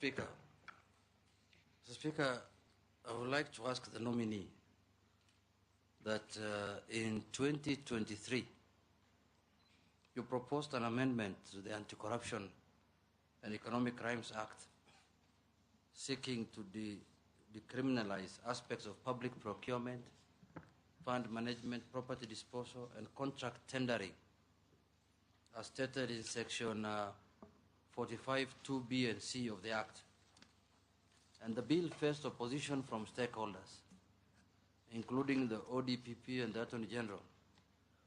Speaker. Mr. Speaker, I would like to ask the nominee that in 2023, you proposed an amendment to the Anti-Corruption and Economic Crimes Act seeking to decriminalize aspects of public procurement, fund management, property disposal, and contract tendering, as stated in Section 45(2)(b) and (c) of the Act. And the bill faced opposition from stakeholders, including the ODPP and the Attorney General,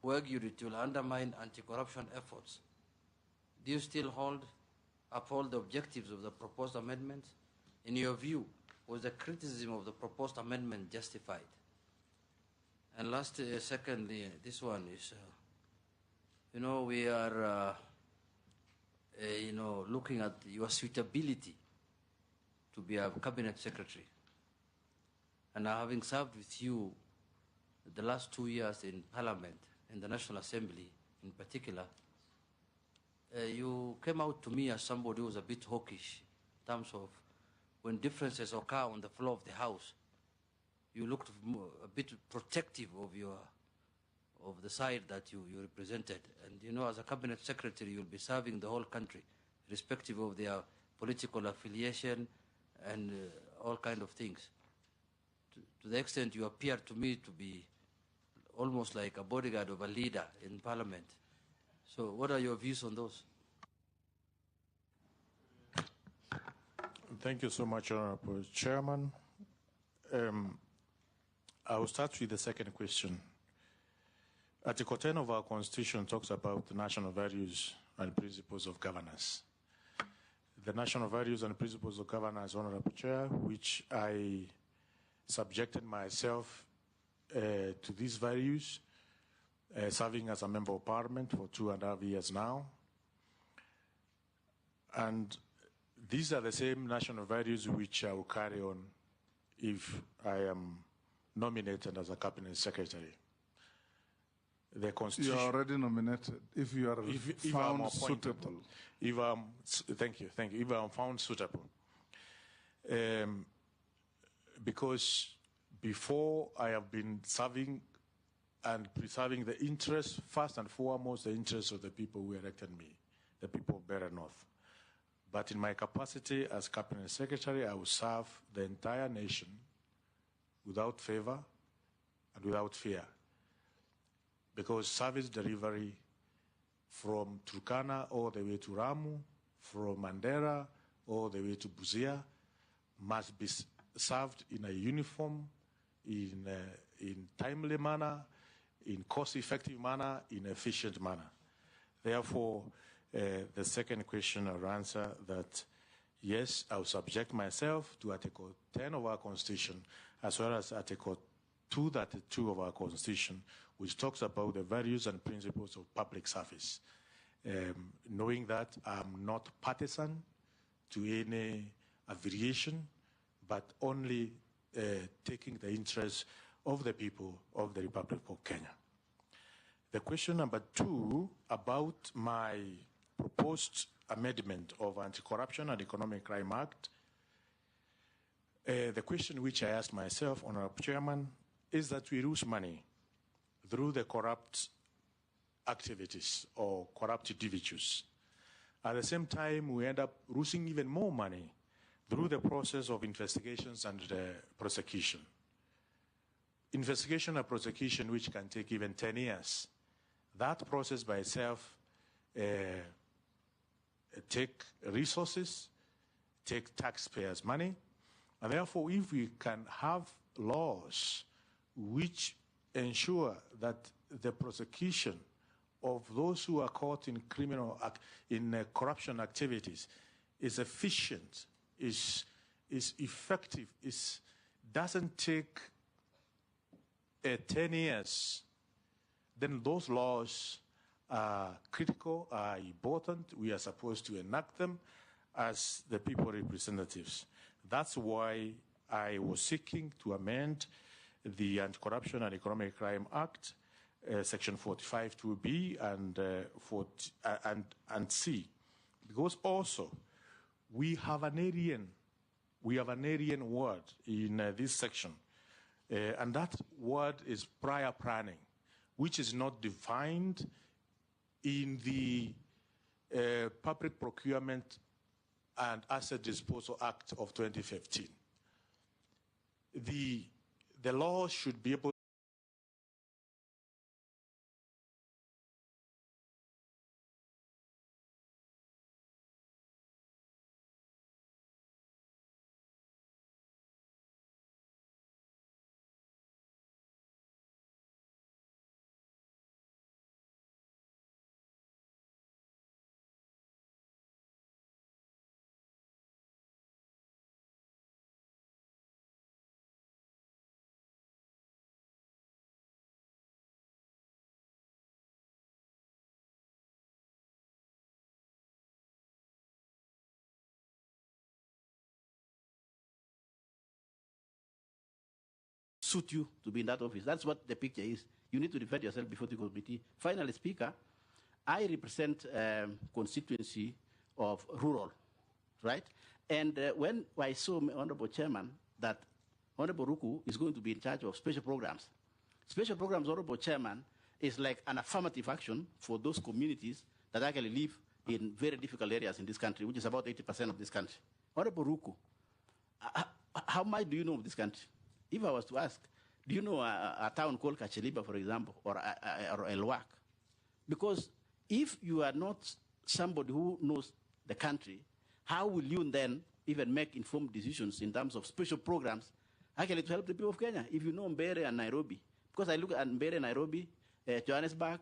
who argued it will undermine anti-corruption efforts. Do you still uphold the objectives of the proposed amendment? In your view, was the criticism of the proposed amendment justified? And secondly, this one is, we are, looking at your suitability to be a cabinet secretary. And having served with you the last 2 years in Parliament, in the National Assembly in particular, you came out to me as somebody who was a bit hawkish in terms of when differences occur on the floor of the House, you looked a bit protective of the side that you represented. And as a cabinet secretary, you'll be serving the whole country, irrespective of their political affiliation and all kind of things. To the extent you appear to me to be almost like a bodyguard of a leader in Parliament. So what are your views on those? Thank you so much, Honorable Chairman. I will start with the second question. Article 10 of our Constitution talks about the national values and principles of governance. The national values and principles of governance, Honorable Chair, which I subjected myself to these values, serving as a member of Parliament for 2.5 years now. And these are the same national values which I will carry on if I am nominated as a cabinet secretary. The Constitution. You are already nominated. If you are found suitable. Thank you. If I am found suitable. Because before I have been serving and preserving the interests, first and foremost, the interests of the people who elected me, the people of Better North. But in my capacity as cabinet secretary, I will serve the entire nation without favor and without fear. Because service delivery from Turkana all the way to Ramu, from Mandera all the way to Busia, must be served in a uniform, in timely manner, in cost-effective manner, in efficient manner. Therefore, the second question I'll answer that, yes, I'll subject myself to Article 10 of our Constitution, as well as Article 232 of our Constitution, which talks about the values and principles of public service. Knowing that I'm not partisan to any affiliation, but only taking the interests of the people of the Republic of Kenya. The question number 2 about my proposed amendment of Anti-Corruption and Economic Crime Act. The question which I asked myself, Honorable Chairman, is that we lose money through the corrupt activities or corrupt individuals. At the same time, we end up losing even more money through the process of investigations and prosecution. Investigation and prosecution, which can take even 10 years. That process by itself take resources, take taxpayers' money, and therefore if we can have laws which ensure that the prosecution of those who are caught in corruption activities is efficient, is effective, doesn't take 10 years, then those laws are critical, are important. We are supposed to enact them as the people representatives. That's why I was seeking to amend the Anti-Corruption and Economic Crime Act, Section 45(2)(b) and C, because also we have an Aryan word in this section, and that word is prior planning, which is not defined in the Public Procurement and Asset Disposal Act of 2015. The law should be able suit you to be in that office. That's what the picture is. You need to defend yourself before the committee. Finally, Speaker, I represent constituency of rural, right? And when I saw Honorable Chairman that Honorable RUKU is going to be in charge of special programs. Special programs, Honorable Chairman, is like an affirmative action for those communities that actually live in very difficult areas in this country, which is about 80% of this country. Honorable RUKU, how much do you know of this country? If I was to ask, do you know a town called Kacheliba, for example, or Elwak? Because if you are not somebody who knows the country, how will you then even make informed decisions in terms of special programs actually to help the people of Kenya? If you know Mbere and Nairobi, because I look at Mbere, Nairobi, Johannesburg,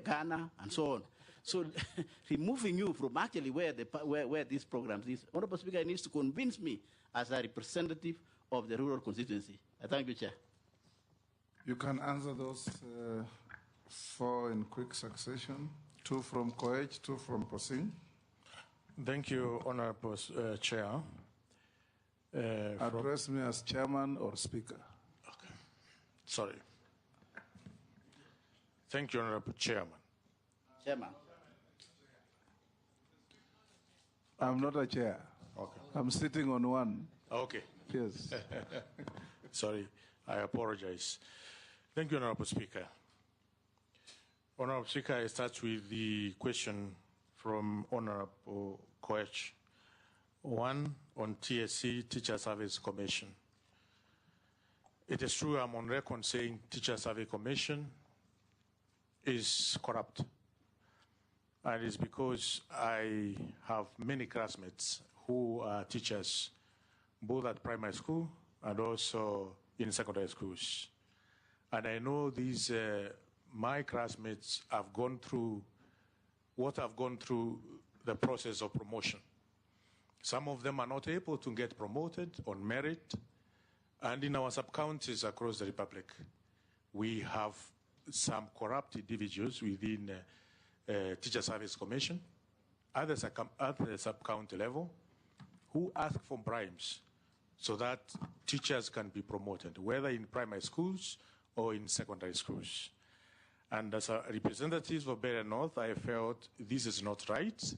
Ghana, and so on. So removing you from actually where these programs is, Honorable Speaker needs to convince me as a representative of the rural constituency. I thank you, Chair. You can answer those four in quick succession. 2 from Koech, 2 from Posing. Thank you, Honorable Chair. Address me as Chairman or Speaker. Okay. Sorry. Thank you, Honorable Chairman. Chairman. I'm not a chair. Okay. I'm sitting on one. Okay. Yes. Sorry, I apologize. Thank you, Honorable Speaker. Honorable Speaker, I start with the question from Honorable Koech. One on TSC, Teacher Service Commission. It is true I'm on record saying Teacher Service Commission is corrupt. And it's because I have many classmates who are teachers, both at primary school and also in secondary schools. And I know these, my classmates have gone through what I've gone through the process of promotion. Some of them are not able to get promoted on merit. And in our sub-counties across the Republic, we have some corrupt individuals within Teacher Service Commission at the sub-county level who ask for bribes so that teachers can be promoted, whether in primary schools or in secondary schools. And as a representative of Bere North, I felt this is not right.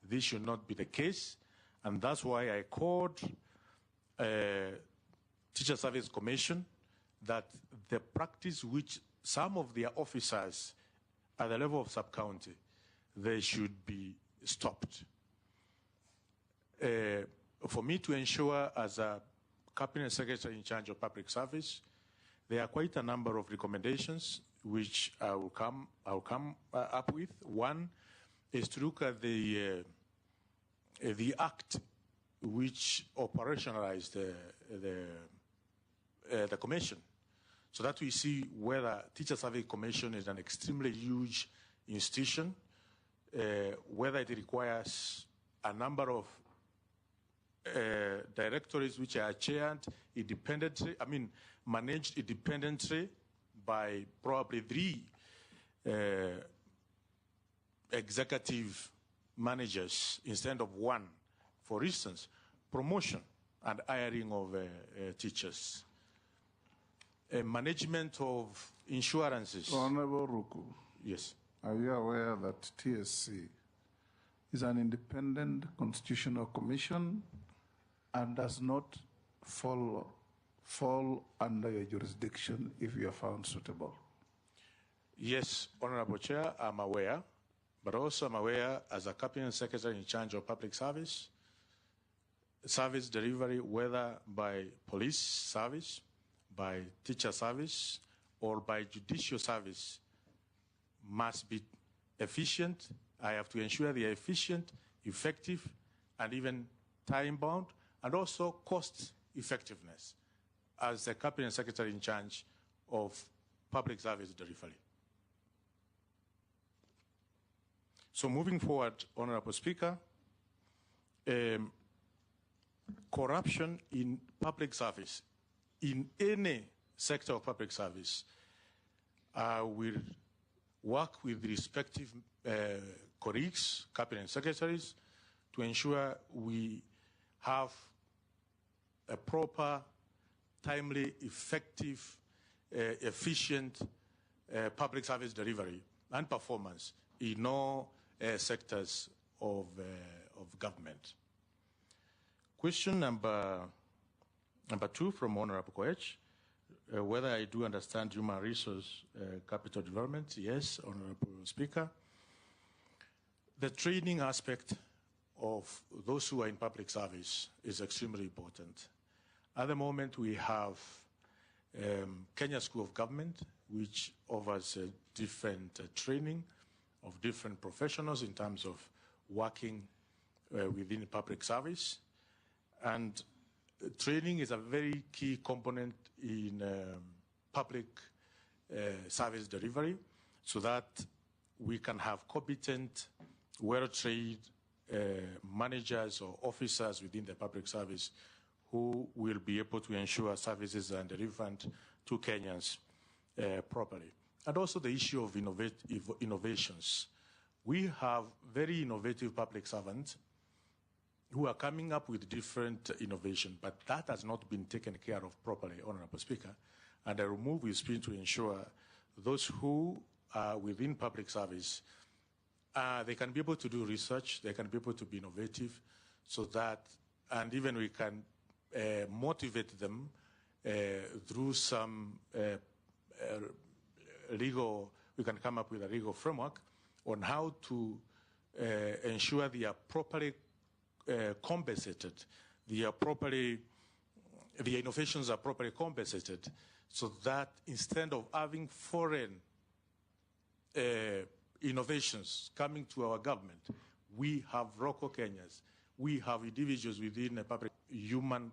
This should not be the case. And that's why I called Teacher Service Commission that the practice which some of their officers at the level of sub-county, they should be stopped. For me to ensure as a Cabinet Secretary in charge of public service, there are quite a number of recommendations which I will come up with. One is to look at the act which operationalized the commission, so that we see whether Teacher Service Commission is an extremely huge institution, whether it requires a number of directories which are chaired independently, managed independently by probably 3 executive managers instead of 1. For instance, promotion and hiring of teachers. Management of insurances. Honorable RUKU. Yes. Are you aware that TSC is an independent constitutional commission and does not fall under your jurisdiction if you are found suitable. Yes, Honorable Chair, I'm aware, but also I'm aware as a cabinet secretary in charge of public service delivery, whether by police service, by teacher service, or by judicial service, must be efficient. I have to ensure they are efficient, effective, and even time-bound, and also cost-effectiveness as the cabinet secretary in charge of public service delivery. So moving forward, Honorable Speaker, corruption in public service, in any sector of public service, will work with the respective colleagues, cabinet secretaries, to ensure we have a proper, timely, effective, efficient public service delivery and performance in all sectors of government. Question number 2 from Honorable Koech, whether I do understand human resource capital development. Yes, Honorable Speaker. The training aspect of those who are in public service is extremely important. At the moment, we have Kenya School of Government, which offers different training of different professionals in terms of working within public service. And training is a very key component in public service delivery, so that we can have competent, well-trained managers or officers within the public service who will be able to ensure services are delivered to Kenyans properly. And also the issue of innovations. We have very innovative public servants who are coming up with different innovation, but that has not been taken care of properly, Honorable Speaker. And I will move with speed to ensure those who are within public service, they can be able to do research, they can be able to be innovative, so that, and even we can motivate them through some legal, we can come up with a legal framework on how to ensure they are properly compensated, the innovations are properly compensated, so that instead of having foreign innovations coming to our government, we have local Kenyans, we have individuals within the public human